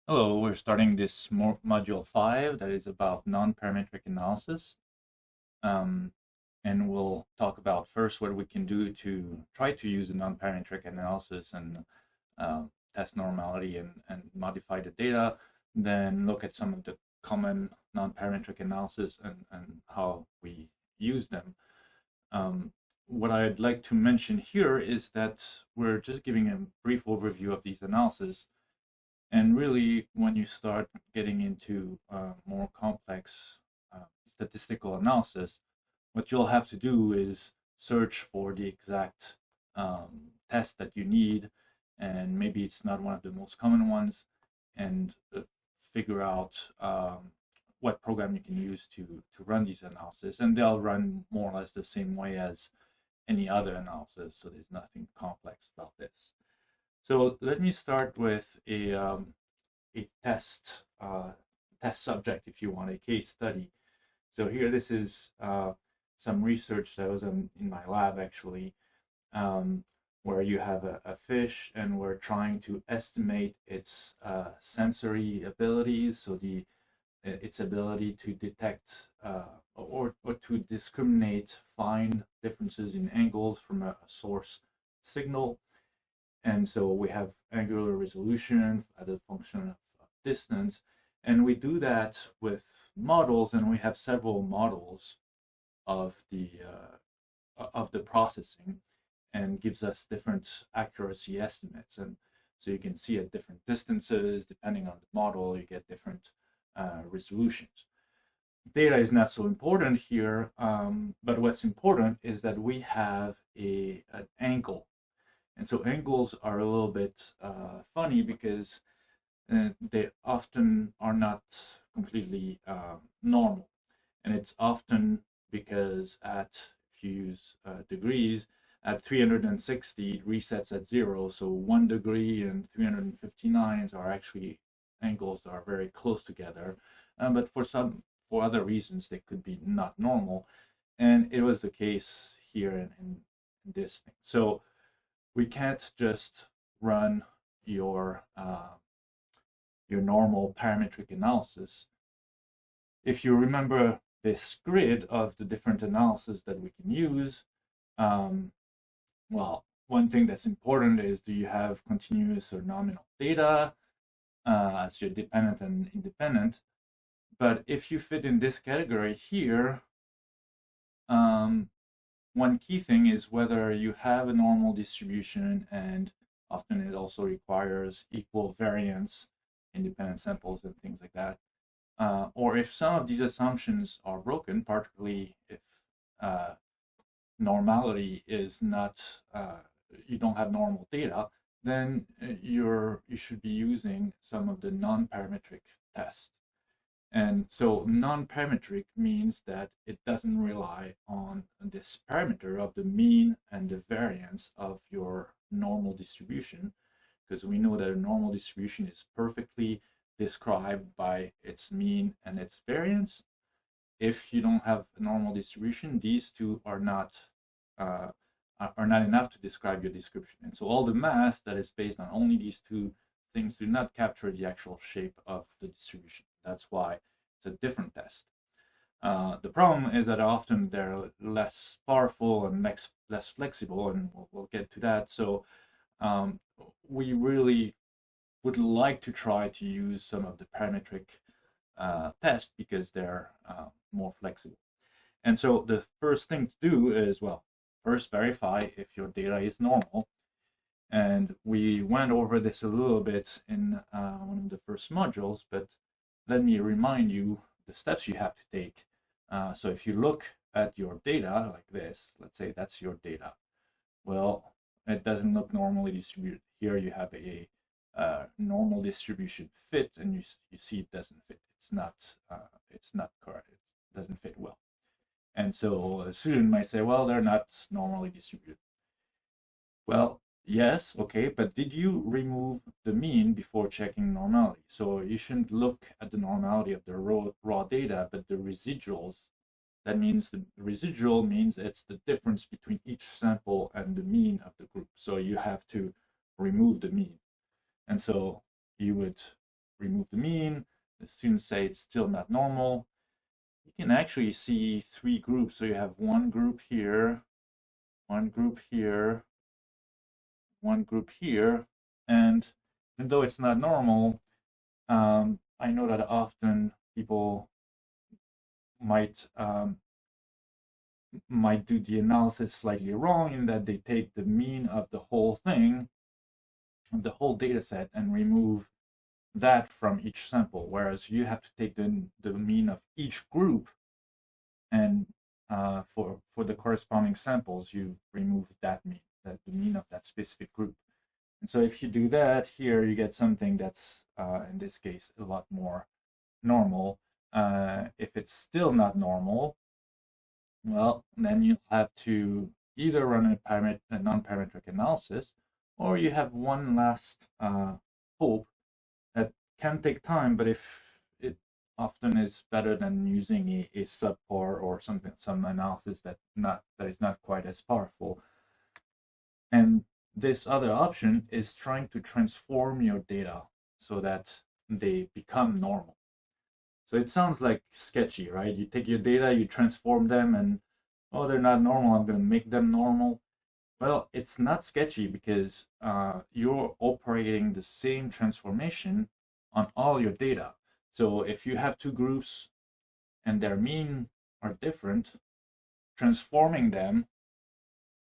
Hello, we're starting this module 5 that is about non-parametric analysis. Um, and we'll talk about first what we can do to try to use a non-parametric analysis and test normality and modify the data. Then look at some of the common non-parametric analysis and how we use them. What I'd like to mention here is that we're just giving a brief overview of these analyses. And really, when you start getting into more complex statistical analysis, what you'll have to do is search for the exact test that you need, and maybe it's not one of the most common ones, and figure out what program you can use to run these analyses. And they'll run more or less the same way as any other analysis, so there's nothing complex about this. So let me start with a test subject, if you want, a case study. So here, this is some research that was in my lab actually, where you have a fish and we're trying to estimate its sensory abilities, so its ability to detect or to discriminate fine differences in angles from a source signal. And so we have angular resolution as a function of distance. And we do that with models, and we have several models of the processing, and gives us different accuracy estimates. And so you can see at different distances, depending on the model, you get different resolutions. Data is not so important here, but what's important is that we have an angle. And so angles are a little bit funny because they often are not completely normal. And it's often because if you use degrees, at 360 it resets at 0. So 1 degree and 359 are actually angles that are very close together. But for other reasons, they could be not normal. And it was the case here in this thing. So we can't just run your normal parametric analysis. If you remember this grid of the different analysis that we can use, well, one thing that's important is, do you have continuous or nominal data as your dependent and independent? But if you fit in this category here, one key thing is whether you have a normal distribution, and often it also requires equal variance, independent samples, and things like that. Or if some of these assumptions are broken, particularly if normality is not, you don't have normal data, then you should be using some of the non-parametric tests. And so non-parametric means that it doesn't rely on this parameter of the mean and the variance of your normal distribution, because we know that a normal distribution is perfectly described by its mean and its variance. If you don't have a normal distribution, these two are not enough to describe your description. And so all the math that is based on only these two things do not capture the actual shape of the distribution. That's why it's a different test. The problem is that often they're less powerful and less flexible, and we'll get to that. So we really would like to try to use some of the parametric tests because they're more flexible. And so the first thing to do is, well, first verify if your data is normal. And we went over this a little bit in one of the first modules, but let me remind you the steps you have to take. So if you look at your data like this, let's say that's your data. Well, it doesn't look normally distributed. Here you have a normal distribution fit, and you see it doesn't fit. It's not correct. It doesn't fit well. And so a student might say, well, they're not normally distributed. Well, yes, okay, but did you remove the mean before checking normality? So you shouldn't look at the normality of the raw data, but the residuals. That means the residual means it's the difference between each sample and the mean of the group. So you have to remove the mean. And so you would remove the mean. The students say it's still not normal. You can actually see three groups. So you have one group here, one group here, one group here, and even though it's not normal, I know that often people might might do the analysis slightly wrong in that they take the mean of the whole thing, of the whole data set, and remove that from each sample, whereas you have to take the mean of each group, and for the corresponding samples, you remove that mean, the mean of that specific group. And so if you do that here, you get something that's, in this case, a lot more normal. If it's still not normal, well, then you have to either run a non-parametric analysis, or you have one last hope that can take time, but if it often is better than using a subpar or some analysis that is not quite as powerful. And this other option is trying to transform your data so that they become normal. So it sounds like sketchy, right? You take your data, you transform them, and oh, they're not normal, I'm going to make them normal. Well, it's not sketchy because you're operating the same transformation on all your data. So if you have two groups and their mean are different, transforming them,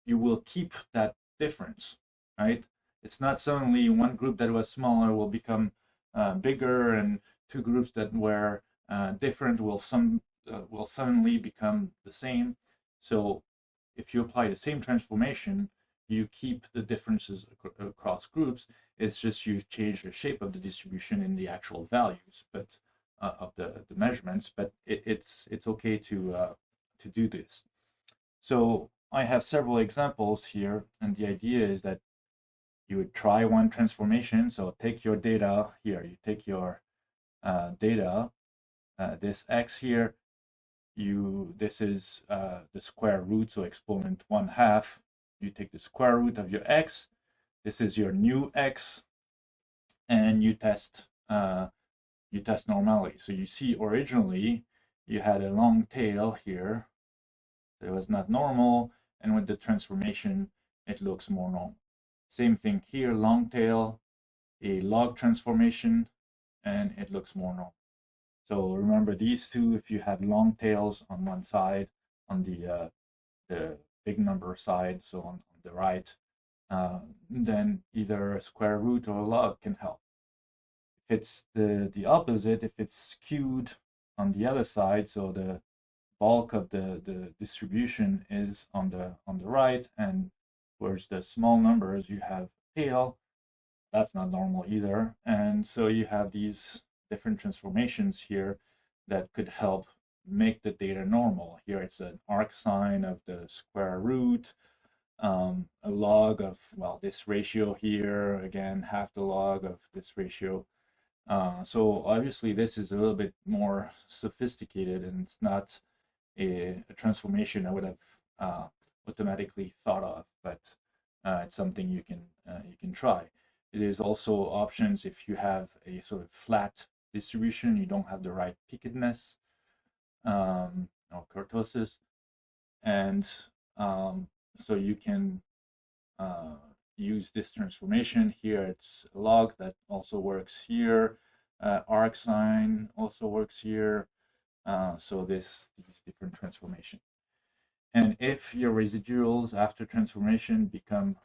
you will keep that difference, right? It's not suddenly one group that was smaller will become bigger, and two groups that were different will suddenly become the same. So if you apply the same transformation, you keep the differences across groups. It's just you change the shape of the distribution in the actual values, but of the measurements. But it's okay to do this. So I have several examples here, and the idea is that you would try one transformation. So take your data here. You take your data, this x here. This is the square root, so exponent 1/2. You take the square root of your x. This is your new x, and you test normality. So you see originally you had a long tail here. It was not normal, and with the transformation, it looks more normal. Same thing here, long tail, a log transformation, and it looks more normal. So remember these two, if you have long tails on one side, on the big number side, so on the right, then either a square root or a log can help. If it's the opposite, if it's skewed on the other side, so the bulk of the distribution is on the right, and whereas the small numbers you have tail, that's not normal either. And so you have these different transformations here that could help make the data normal. Here it's an arc sine of the square root, a log of, well, this ratio here, again, half the log of this ratio. So obviously this is a little bit more sophisticated, and it's not a transformation I would have automatically thought of, but it's something you can try. It is also options if you have a sort of flat distribution, you don't have the right pickedness or kurtosis, and so you can use this transformation. Here it's log that also works here. Arc sine also works here. So these different transformations. And if your residuals after transformation become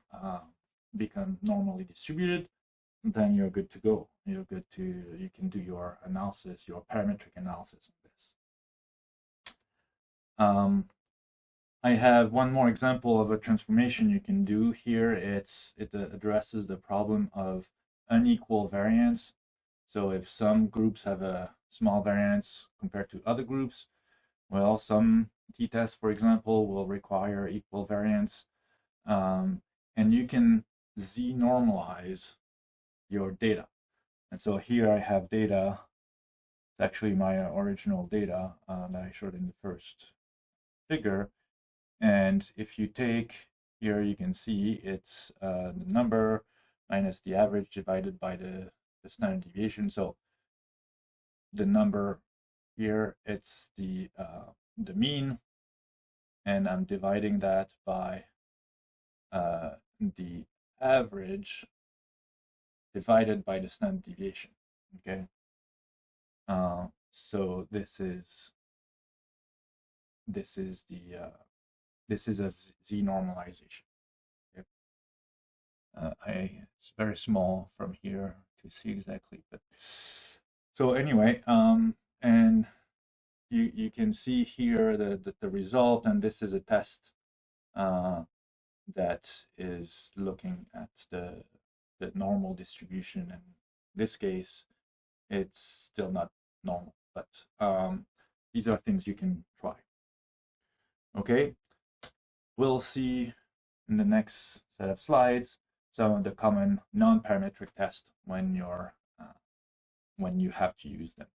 normally distributed, then you're good to go. You can do your analysis, your parametric analysis of this. I have one more example of a transformation you can do here. It addresses the problem of unequal variance. So if some groups have a small variance compared to other groups, well, some t-tests, for example, will require equal variance. And you can z-normalize your data. And so here I have data. It's actually my original data that I showed in the first figure. And if you take here, you can see it's the number minus the average divided by the standard deviation. So the number here, it's the mean, and I'm dividing that by the average divided by the standard deviation. Okay, so this is the this is a z normalization. Okay? It's very small from here to see exactly, but so anyway, and you can see here the result, and this is a test that is looking at the normal distribution. And in this case, it's still not normal, but these are things you can try. Okay, we'll see in the next set of slides some of the common non-parametric tests when you have to use them.